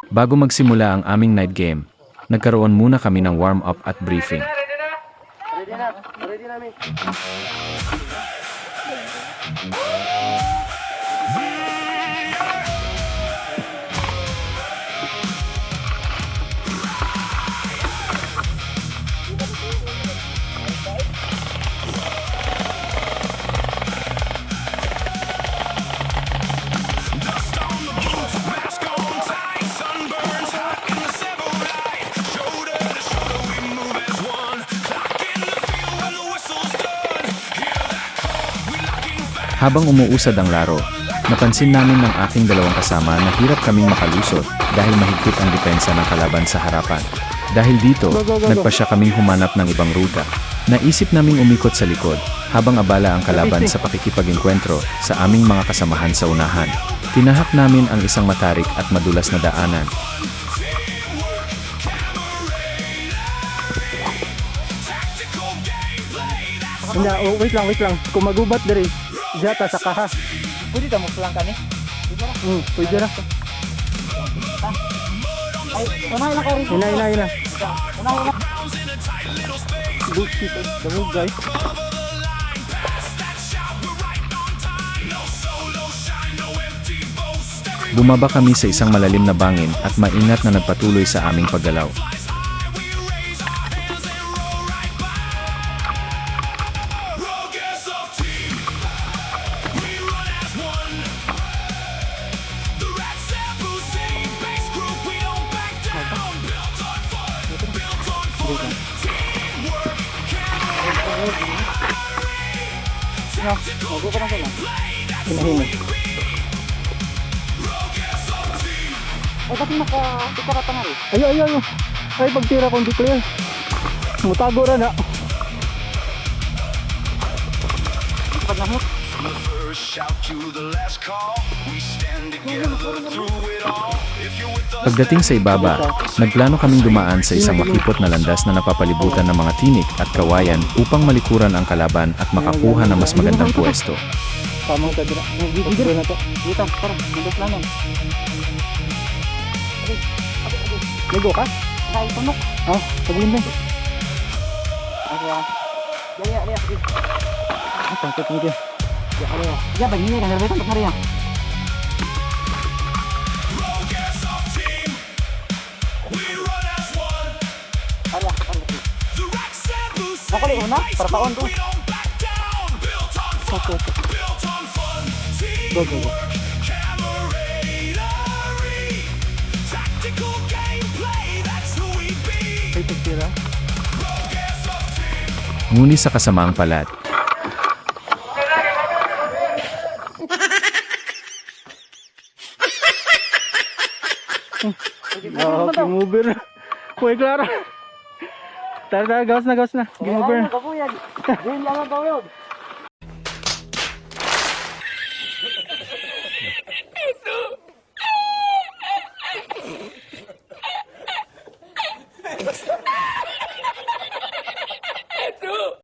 Bago magsimula ang aming night game, nagkaroon muna kami ng warm-up at briefing. Ready na. Ready namin. Habang umuusad ang laro, napansin namin ng aking dalawang kasama na hirap kaming makalusot dahil mahigpit ang depensa ng kalaban sa harapan. Dahil dito, nagpasya kaming humanap ng ibang ruta. Naisip naming umikot sa likod, habang abala ang kalaban sa pakikipag-engkwentro sa aming mga kasamahan sa unahan. Tinahak namin ang isang matarik at madulas na daanan. Hindi, wait lang. Kung magubat diri, jata sa kaha. Pwede ka mo lang kami? Pwede na. Ay, unahin na ka rin. Ina. Unahin na. Bullshit, damo guys. Bumaba kami sa isang malalim na bangin at maingat na nagpatuloy sa aming paggalaw. Mago ka na sila. Hinahinay. Ay, ba't naka-tika ka nga rin? Ayo. Ay, pagtira ko hindi clear. Mutago ra na. Pag nahot. Pagdating sa ibaba, nagplano kaming dumaan sa isang makipot na landas na napapalibutan ng mga tinik at kawayan upang malikuran ang kalaban at makakuha ng mas magandang pwesto. Tamang kadira. Dito na to. Dito, tara. Nandot namin. Ligo ka? Ay, tunok. Sabihin din. Ay, Liya. Sige. Tangkot mo din. Ya, bagay ka. Narbetan, ba't nariyan? Ako li una, para taon ko. Go. Ay, pagtira. Ngunit sa kasamaang palad, Okay, mover. Kuya Clara. Tara, gawas na. Game over. Kapuyag. Diyan lang ang kawiyog.